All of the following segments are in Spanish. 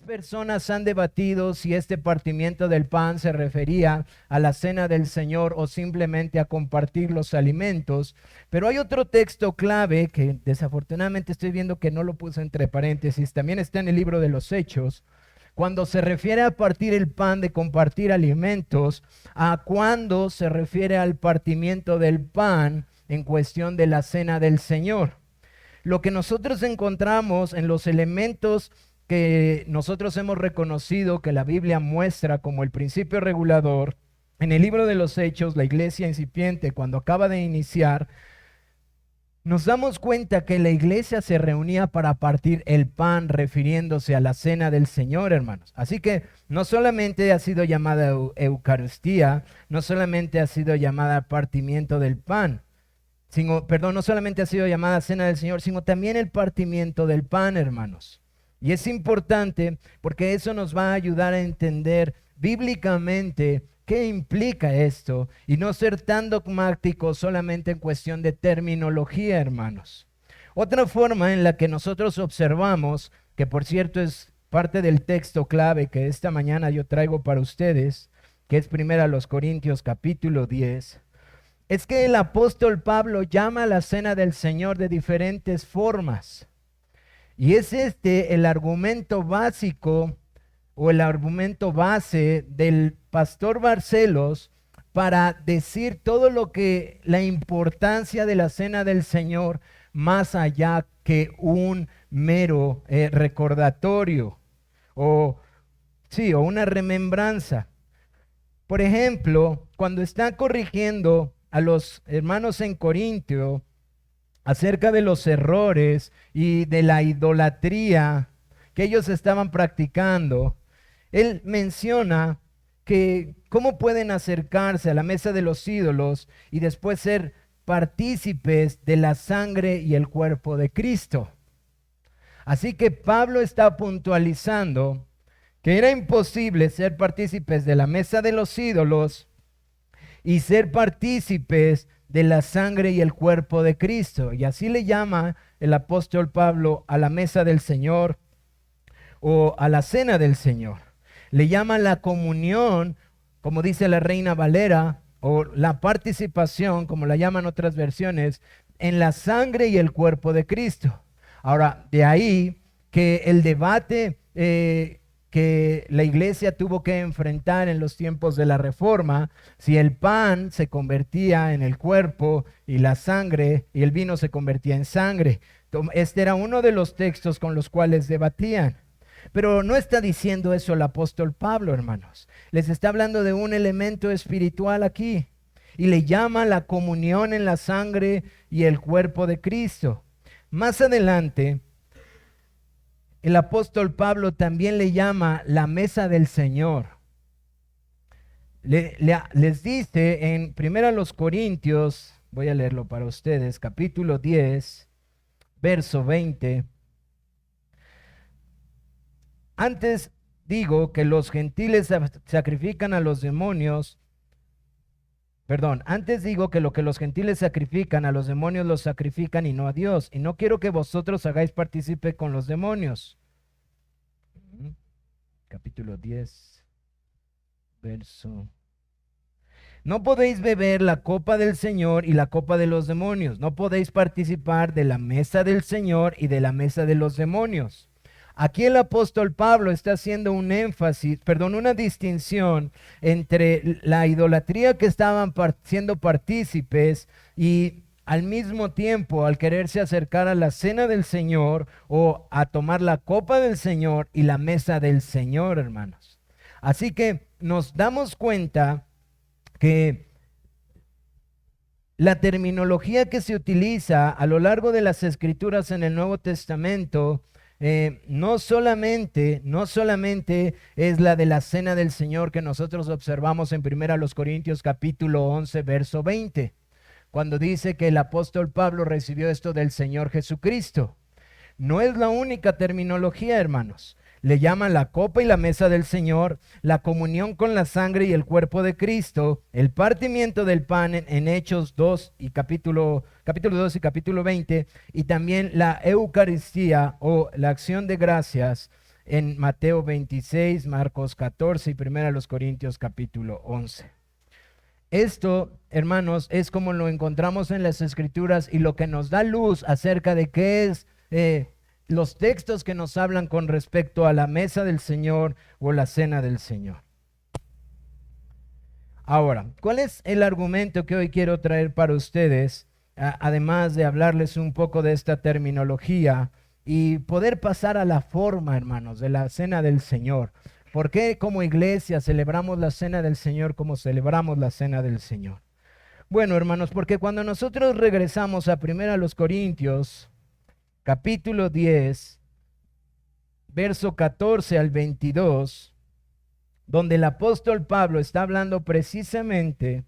personas han debatido si este partimiento del pan se refería a la cena del Señor o simplemente a compartir los alimentos, pero hay otro texto clave que desafortunadamente estoy viendo que no lo puse entre paréntesis, también está en el libro de los Hechos, cuando se refiere a partir el pan, de compartir alimentos, a cuando se refiere al partimiento del pan en cuestión de la cena del Señor. Lo que nosotros encontramos en los elementos que nosotros hemos reconocido que la Biblia muestra como el principio regulador, en el libro de los Hechos, la iglesia incipiente, cuando acaba de iniciar, nos damos cuenta que la iglesia se reunía para partir el pan, refiriéndose a la cena del Señor, hermanos. Así que no solamente ha sido llamada Eucaristía, no solamente ha sido llamada partimiento del pan, no solamente ha sido llamada cena del Señor, sino también el partimiento del pan, hermanos. Y es importante porque eso nos va a ayudar a entender bíblicamente qué implica esto y no ser tan dogmáticos solamente en cuestión de terminología, hermanos. Otra forma en la que nosotros observamos, que por cierto es parte del texto clave que esta mañana yo traigo para ustedes, que es 1 Corintios capítulo 10, es que el apóstol Pablo llama a la cena del Señor de diferentes formas. Y es el argumento básico o el argumento base del pastor Barcelos para decir todo lo que la importancia de la cena del Señor más allá que un mero recordatorio o una remembranza. Por ejemplo, cuando está corrigiendo a los hermanos en Corintio acerca de los errores y de la idolatría que ellos estaban practicando, él menciona que cómo pueden acercarse a la mesa de los ídolos y después ser partícipes de la sangre y el cuerpo de Cristo. Así que Pablo está puntualizando que era imposible ser partícipes de la mesa de los ídolos y ser partícipes de la sangre y el cuerpo de Cristo. Y así le llama el apóstol Pablo a la mesa del Señor o a la cena del Señor. Le llama la comunión, como dice la Reina Valera, o la participación, como la llaman otras versiones, en la sangre y el cuerpo de Cristo. Ahora, de ahí que el debate que la iglesia tuvo que enfrentar en los tiempos de la Reforma, si el pan se convertía en el cuerpo y la sangre, y el vino se convertía en sangre. Este era uno de los textos con los cuales debatían. Pero no está diciendo eso el apóstol Pablo, hermanos. Les está hablando de un elemento espiritual aquí. Y le llama la comunión en la sangre y el cuerpo de Cristo. Más adelante, el apóstol Pablo también le llama la mesa del Señor. Les dice en 1 Corintios, voy a leerlo para ustedes, capítulo 10, verso 20. Antes digo que los gentiles sacrifican a los demonios. Antes digo que lo que los gentiles sacrifican a los demonios los sacrifican y no a Dios. Y no quiero que vosotros hagáis partícipe con los demonios. Capítulo 10, verso. No podéis beber la copa del Señor y la copa de los demonios. No podéis participar de la mesa del Señor y de la mesa de los demonios. Aquí el apóstol Pablo está haciendo una distinción entre la idolatría que estaban siendo partícipes y al mismo tiempo al quererse acercar a la cena del Señor o a tomar la copa del Señor y la mesa del Señor, hermanos. Así que nos damos cuenta que la terminología que se utiliza a lo largo de las Escrituras en el Nuevo Testamento no solamente es la de la cena del Señor que nosotros observamos en 1 Corintios capítulo 11, verso 20, cuando dice que el apóstol Pablo recibió esto del Señor Jesucristo. No es la única terminología, hermanos. Le llaman la copa y la mesa del Señor, la comunión con la sangre y el cuerpo de Cristo, el partimiento del pan en Hechos 2 y capítulo 2 y capítulo 20, y también la Eucaristía o la acción de gracias en Mateo 26, Marcos 14 y 1 Corintios capítulo 11. Esto, hermanos, es como lo encontramos en las Escrituras y lo que nos da luz acerca de qué es los textos que nos hablan con respecto a la mesa del Señor o la cena del Señor. Ahora, ¿cuál es el argumento que hoy quiero traer para ustedes? Además de hablarles un poco de esta terminología y poder pasar a la forma, hermanos, de la cena del Señor. ¿Por qué como iglesia celebramos la cena del Señor como celebramos la cena del Señor? Bueno, hermanos, porque cuando nosotros regresamos a 1 Corintios, capítulo 10, verso 14 al 22, donde el apóstol Pablo está hablando precisamente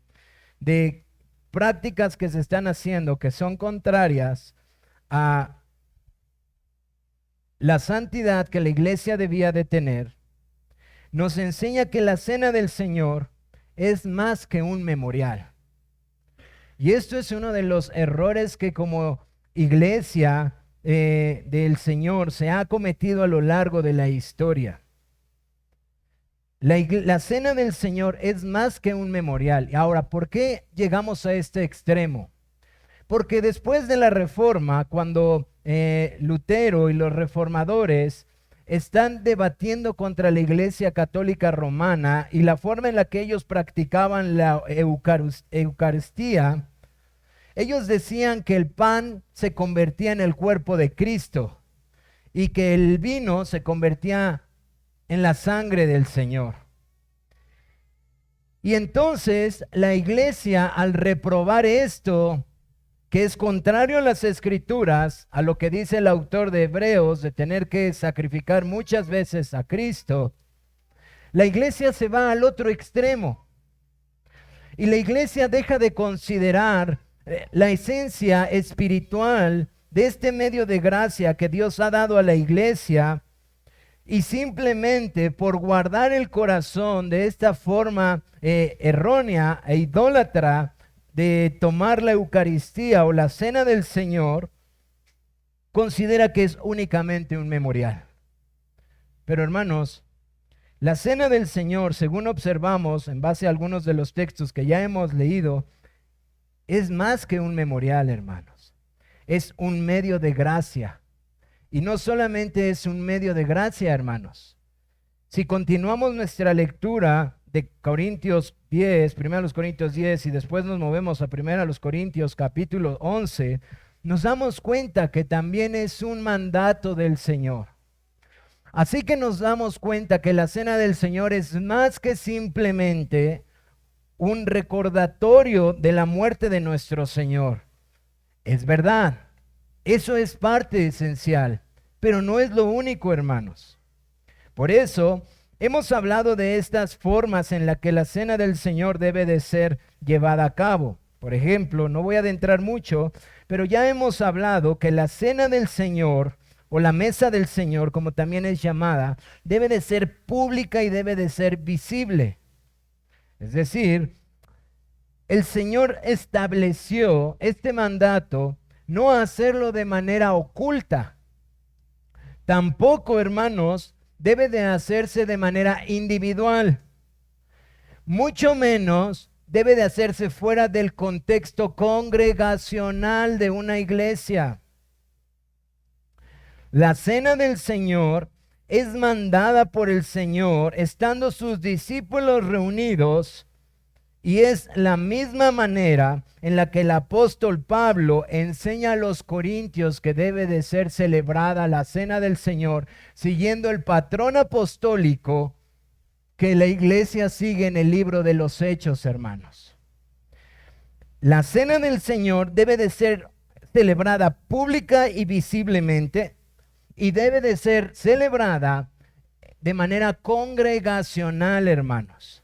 de prácticas que se están haciendo que son contrarias a la santidad que la iglesia debía de tener, nos enseña que la cena del Señor es más que un memorial. Y esto es uno de los errores que como iglesia del Señor se ha cometido a lo largo de la historia. La cena del Señor es más que un memorial. Ahora, ¿por qué llegamos a este extremo? Porque después de la Reforma, cuando Lutero y los reformadores están debatiendo contra la Iglesia Católica Romana y la forma en la que ellos practicaban la Eucaristía, ellos decían que el pan se convertía en el cuerpo de Cristo y que el vino se convertía en la sangre del Señor. Y entonces la iglesia, al reprobar esto, que es contrario a las Escrituras, a lo que dice el autor de Hebreos, de tener que sacrificar muchas veces a Cristo, la iglesia se va al otro extremo. Y la iglesia deja de considerar la esencia espiritual de este medio de gracia que Dios ha dado a la iglesia, y simplemente por guardar el corazón de esta forma errónea e idólatra de tomar la Eucaristía o la cena del Señor, considera que es únicamente un memorial. Pero hermanos, la cena del Señor, según observamos en base a algunos de los textos que ya hemos leído, es más que un memorial, hermanos. Es un medio de gracia. Y no solamente es un medio de gracia, hermanos. Si continuamos nuestra lectura de Corintios 10, 1 Corintios 10, y después nos movemos a 1 Corintios capítulo 11, nos damos cuenta que también es un mandato del Señor. Así que nos damos cuenta que la cena del Señor es más que simplemente un recordatorio de la muerte de nuestro Señor. Es verdad. Eso es parte esencial, pero no es lo único, hermanos. Por eso, hemos hablado de estas formas en las que la cena del Señor debe de ser llevada a cabo. Por ejemplo, no voy a adentrar mucho, pero ya hemos hablado que la cena del Señor, o la mesa del Señor, como también es llamada, debe de ser pública y debe de ser visible. Es decir, el Señor estableció este mandato, no hacerlo de manera oculta. Tampoco, hermanos, debe de hacerse de manera individual. Mucho menos debe de hacerse fuera del contexto congregacional de una iglesia. La cena del Señor es mandada por el Señor estando sus discípulos reunidos, y es la misma manera en la que el apóstol Pablo enseña a los corintios que debe de ser celebrada la cena del Señor, siguiendo el patrón apostólico que la iglesia sigue en el libro de los Hechos, hermanos. La cena del Señor debe de ser celebrada pública y visiblemente, y debe de ser celebrada de manera congregacional, hermanos.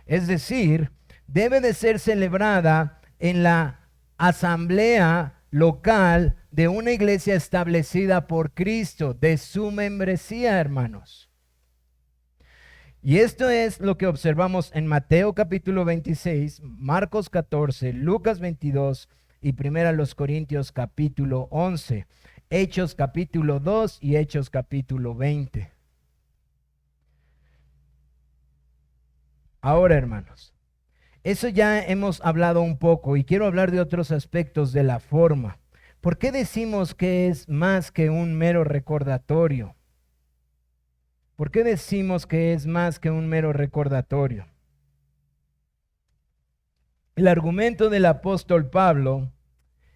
Es decir, debe de ser celebrada en la asamblea local de una iglesia establecida por Cristo, de su membresía, hermanos. Y esto es lo que observamos en Mateo capítulo 26, Marcos 14, Lucas 22 y 1 Corintios capítulo 11, Hechos capítulo 2 y Hechos capítulo 20. Ahora, hermanos, eso ya hemos hablado un poco y quiero hablar de otros aspectos de la forma. ¿Por qué decimos que es más que un mero recordatorio? ¿Por qué decimos que es más que un mero recordatorio? El argumento del apóstol Pablo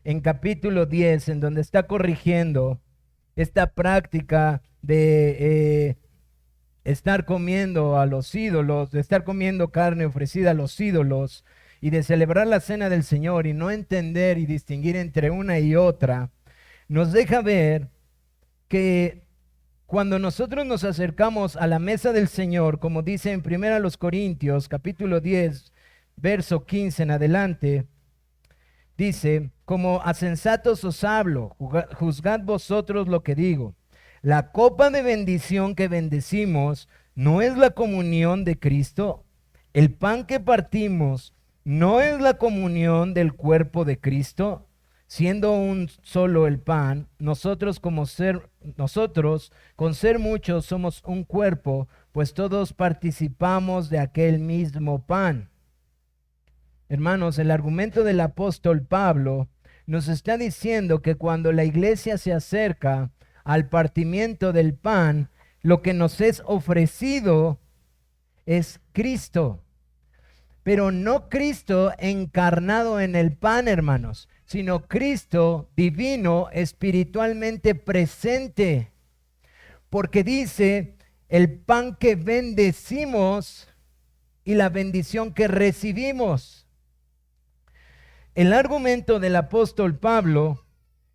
en capítulo 10, en donde está corrigiendo esta práctica de estar comiendo a los ídolos, de estar comiendo carne ofrecida a los ídolos y de celebrar la cena del Señor y no entender y distinguir entre una y otra, nos deja ver que cuando nosotros nos acercamos a la mesa del Señor, como dice en 1 Corintios, capítulo 10, verso 15 en adelante, dice, como a sensatos os hablo, juzgad vosotros lo que digo. La copa de bendición que bendecimos no es la comunión de Cristo. El pan que partimos no es la comunión del cuerpo de Cristo. Siendo un solo el pan, nosotros con ser muchos somos un cuerpo, pues todos participamos de aquel mismo pan. Hermanos, el argumento del apóstol Pablo nos está diciendo que cuando la iglesia se acerca al partimiento del pan, lo que nos es ofrecido es Cristo. Pero no Cristo encarnado en el pan, hermanos, sino Cristo divino, espiritualmente presente. Porque dice, el pan que bendecimos y la bendición que recibimos. El argumento del apóstol Pablo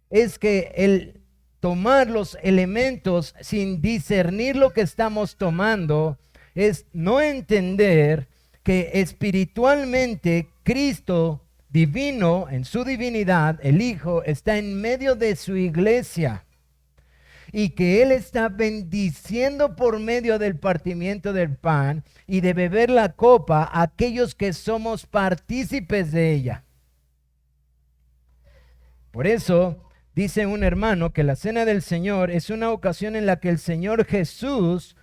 es que el tomar los elementos sin discernir lo que estamos tomando es no entender que espiritualmente Cristo divino, en su divinidad, el Hijo, está en medio de su iglesia y que Él está bendiciendo por medio del partimiento del pan y de beber la copa a aquellos que somos partícipes de ella. Por eso dice un hermano que la cena del Señor es una ocasión en la que el Señor Jesús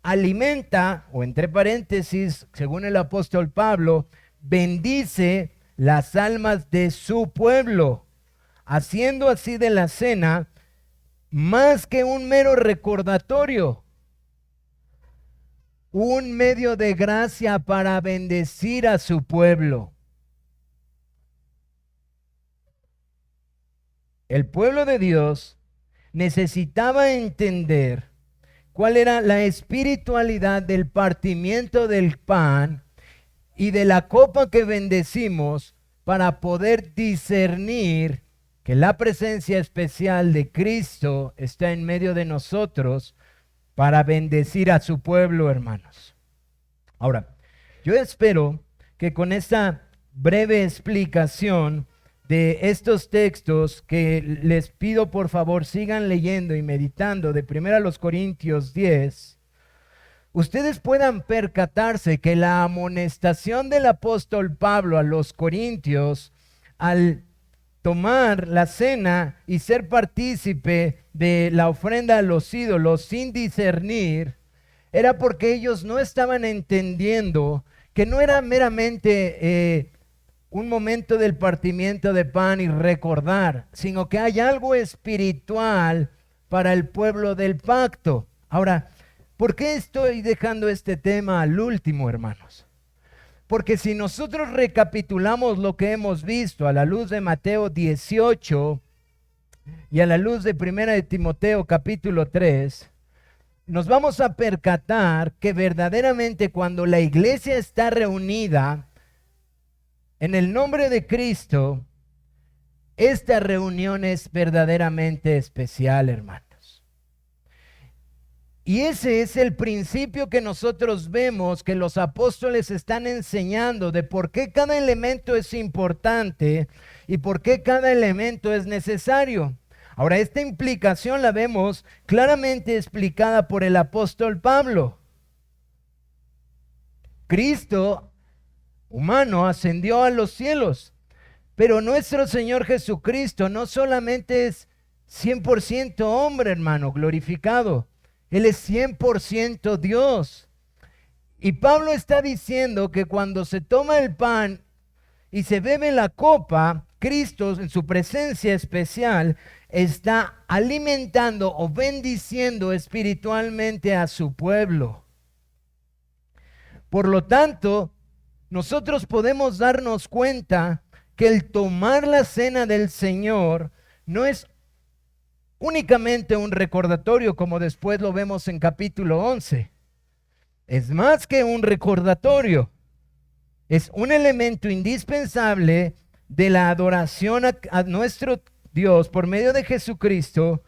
alimenta, o entre paréntesis, según el apóstol Pablo, bendice las almas de su pueblo, haciendo así de la cena más que un mero recordatorio, un medio de gracia para bendecir a su pueblo. El pueblo de Dios necesitaba entender cuál era la espiritualidad del partimiento del pan y de la copa que bendecimos para poder discernir que la presencia especial de Cristo está en medio de nosotros para bendecir a su pueblo, hermanos. Ahora, yo espero que con esta breve explicación de estos textos, que les pido por favor sigan leyendo y meditando de 1 Corintios 10, ustedes puedan percatarse que la amonestación del apóstol Pablo a los corintios al tomar la cena y ser partícipe de la ofrenda a los ídolos sin discernir, era porque ellos no estaban entendiendo que no era meramente un momento del partimiento de pan y recordar, sino que hay algo espiritual para el pueblo del pacto. Ahora, ¿por qué estoy dejando este tema al último, hermanos? Porque si nosotros recapitulamos lo que hemos visto a la luz de Mateo 18 y a la luz de 1 de Timoteo capítulo 3, nos vamos a percatar que verdaderamente cuando la iglesia está reunida en el nombre de Cristo, esta reunión es verdaderamente especial, hermanos. Y ese es el principio que nosotros vemos que los apóstoles están enseñando de por qué cada elemento es importante y por qué cada elemento es necesario. Ahora, esta implicación la vemos claramente explicada por el apóstol Pablo. Cristo humano ascendió a los cielos, pero nuestro Señor Jesucristo no solamente es 100% hombre, hermano, glorificado. Él es 100% Dios. Y Pablo está diciendo que cuando se toma el pan y se bebe la copa, Cristo en su presencia especial está alimentando o bendiciendo espiritualmente a su pueblo. Por lo tanto, nosotros podemos darnos cuenta que el tomar la cena del Señor no es únicamente un recordatorio, como después lo vemos en capítulo 11. Es más que un recordatorio. Es un elemento indispensable de la adoración a nuestro Dios por medio de Jesucristo,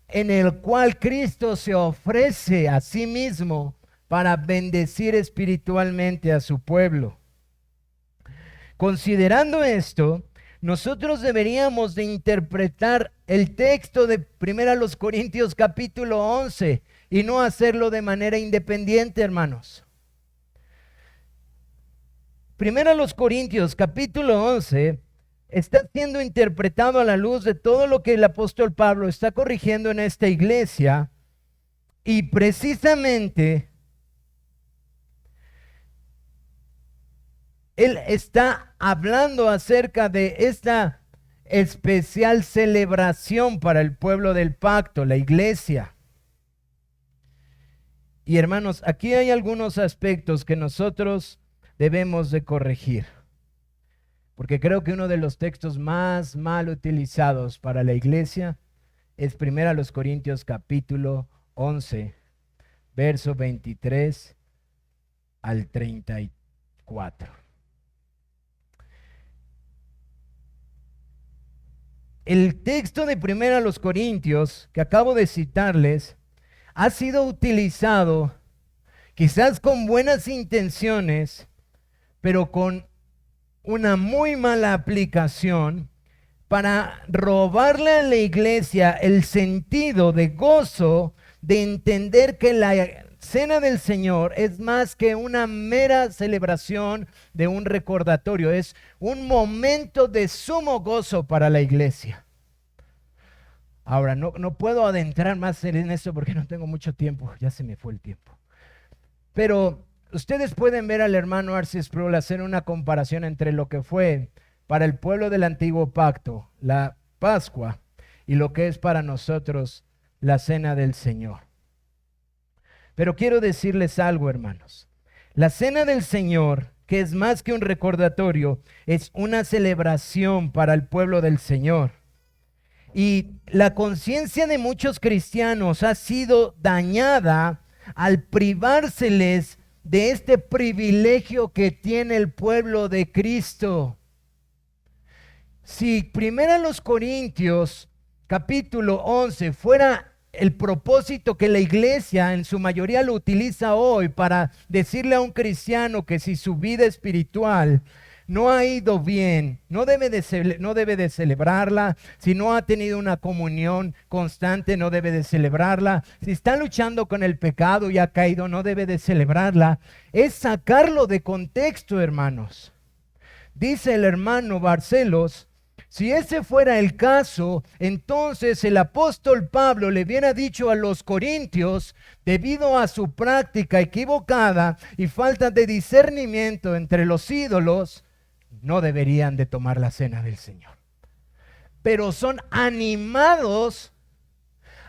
en el cual Cristo se ofrece a sí mismo para bendecir espiritualmente a su pueblo. Considerando esto, nosotros deberíamos de interpretar el texto de 1 Corintios capítulo 11 y no hacerlo de manera independiente, hermanos. 1 Corintios capítulo 11 está siendo interpretado a la luz de todo lo que el apóstol Pablo está corrigiendo en esta iglesia, y precisamente él está hablando acerca de esta especial celebración para el pueblo del pacto, la iglesia. Y hermanos, aquí hay algunos aspectos que nosotros debemos de corregir, porque creo que uno de los textos más mal utilizados para la iglesia es 1 Corintios capítulo 11, verso 23 al 34. El texto de 1 Corintios que acabo de citarles ha sido utilizado quizás con buenas intenciones, pero con una muy mala aplicación para robarle a la iglesia el sentido de gozo, de entender que la cena del Señor es más que una mera celebración de un recordatorio, es un momento de sumo gozo para la iglesia. Ahora, no puedo adentrar más en esto porque no tengo mucho tiempo, ya se me fue el tiempo. Pero ustedes pueden ver al hermano R.C. Sproul hacer una comparación entre lo que fue para el pueblo del antiguo pacto, la Pascua, y lo que es para nosotros la cena del Señor. Pero quiero decirles algo, hermanos. La cena del Señor, que es más que un recordatorio, es una celebración para el pueblo del Señor. Y la conciencia de muchos cristianos ha sido dañada al privárseles de este privilegio que tiene el pueblo de Cristo. Si 1 Corintios capítulo 11 fuera el propósito que la iglesia en su mayoría lo utiliza hoy para decirle a un cristiano que si su vida espiritual no ha ido bien, no debe de celebrarla. Si no ha tenido una comunión constante, no debe de celebrarla. Si está luchando con el pecado y ha caído, no debe de celebrarla. Es sacarlo de contexto, hermanos. Dice el hermano Barcelos, si ese fuera el caso, entonces el apóstol Pablo le hubiera dicho a los corintios, debido a su práctica equivocada y falta de discernimiento entre los ídolos, no deberían de tomar la cena del Señor. Pero son animados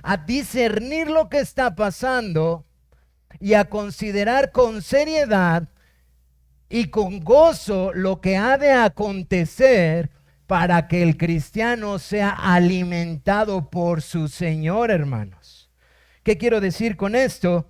a discernir lo que está pasando y a considerar con seriedad y con gozo lo que ha de acontecer para que el cristiano sea alimentado por su Señor, hermanos. ¿Qué quiero decir con esto?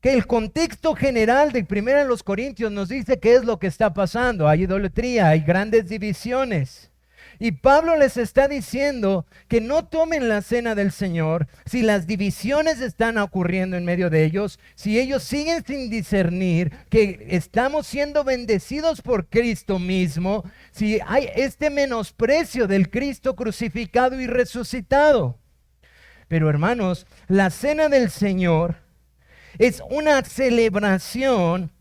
Que el contexto general de 1 Corintios nos dice qué es lo que está pasando. Hay idolatría, hay grandes divisiones. Y Pablo les está diciendo que no tomen la cena del Señor si las divisiones están ocurriendo en medio de ellos, si ellos siguen sin discernir que estamos siendo bendecidos por Cristo mismo, si hay este menosprecio del Cristo crucificado y resucitado. Pero hermanos, la cena del Señor es una celebración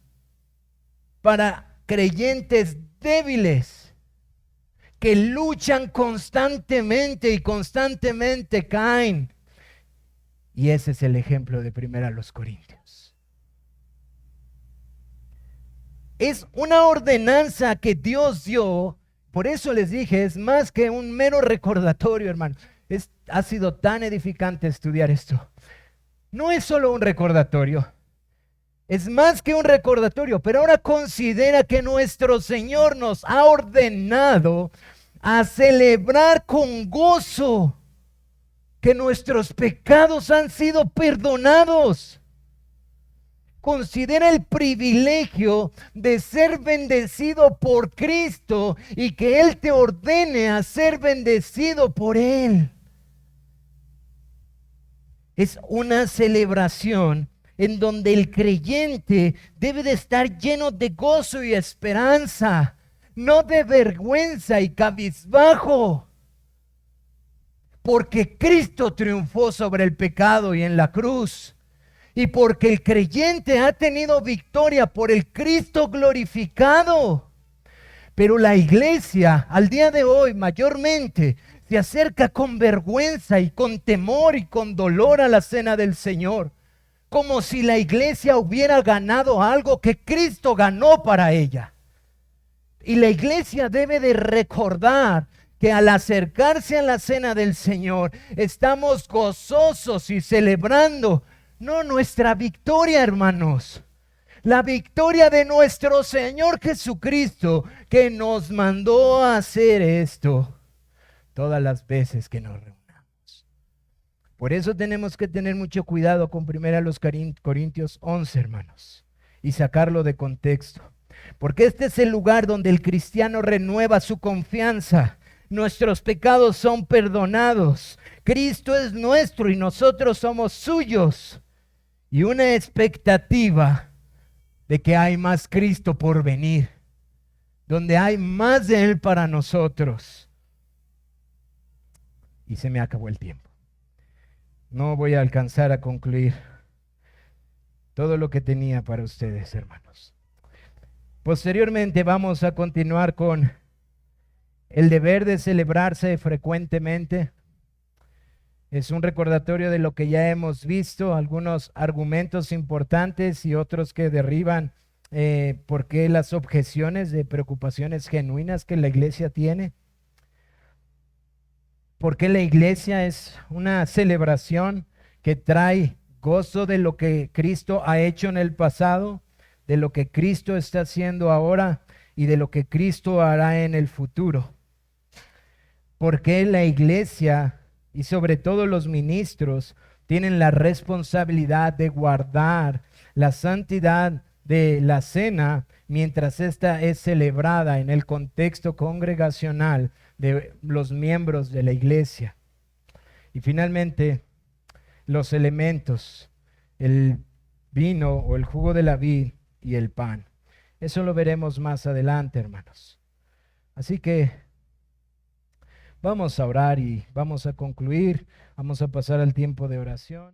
para creyentes débiles que luchan constantemente y constantemente caen. Y ese es el ejemplo de 1 Corintios. Es una ordenanza que Dios dio. Por eso les dije, es más que un mero recordatorio, hermano. Ha sido tan edificante estudiar esto. No es solo un recordatorio. Es más que un recordatorio, pero ahora considera que nuestro Señor nos ha ordenado a celebrar con gozo que nuestros pecados han sido perdonados. Considera el privilegio de ser bendecido por Cristo y que Él te ordene a ser bendecido por Él. Es una celebración en donde el creyente debe de estar lleno de gozo y esperanza, no de vergüenza y cabizbajo, porque Cristo triunfó sobre el pecado y en la cruz, y porque el creyente ha tenido victoria por el Cristo glorificado. Pero la iglesia al día de hoy mayormente se acerca con vergüenza y con temor y con dolor a la cena del Señor, como si la iglesia hubiera ganado algo que Cristo ganó para ella. Y la iglesia debe de recordar que al acercarse a la cena del Señor, estamos gozosos y celebrando, no nuestra victoria, hermanos, la victoria de nuestro Señor Jesucristo, que nos mandó a hacer esto todas las veces que nos reunamos. Por eso tenemos que tener mucho cuidado con 1 Corintios 11, hermanos, y sacarlo de contexto. Porque este es el lugar donde el cristiano renueva su confianza. Nuestros pecados son perdonados. Cristo es nuestro y nosotros somos suyos. Y una expectativa de que hay más Cristo por venir, donde hay más de Él para nosotros. Y se me acabó el tiempo. No voy a alcanzar a concluir todo lo que tenía para ustedes, hermanos. Posteriormente vamos a continuar con el deber de celebrarse frecuentemente. Es un recordatorio de lo que ya hemos visto, algunos argumentos importantes y otros que derriban por qué las objeciones de preocupaciones genuinas que la iglesia tiene. Porque la iglesia es una celebración que trae gozo de lo que Cristo ha hecho en el pasado, de lo que Cristo está haciendo ahora y de lo que Cristo hará en el futuro. Porque la iglesia y sobre todo los ministros tienen la responsabilidad de guardar la santidad de la cena mientras esta es celebrada en el contexto congregacional de los miembros de la iglesia. Y finalmente, los elementos, el vino o el jugo de la vid y el pan. Eso lo veremos más adelante, hermanos. Así que vamos a orar y vamos a concluir. Vamos a pasar al tiempo de oración.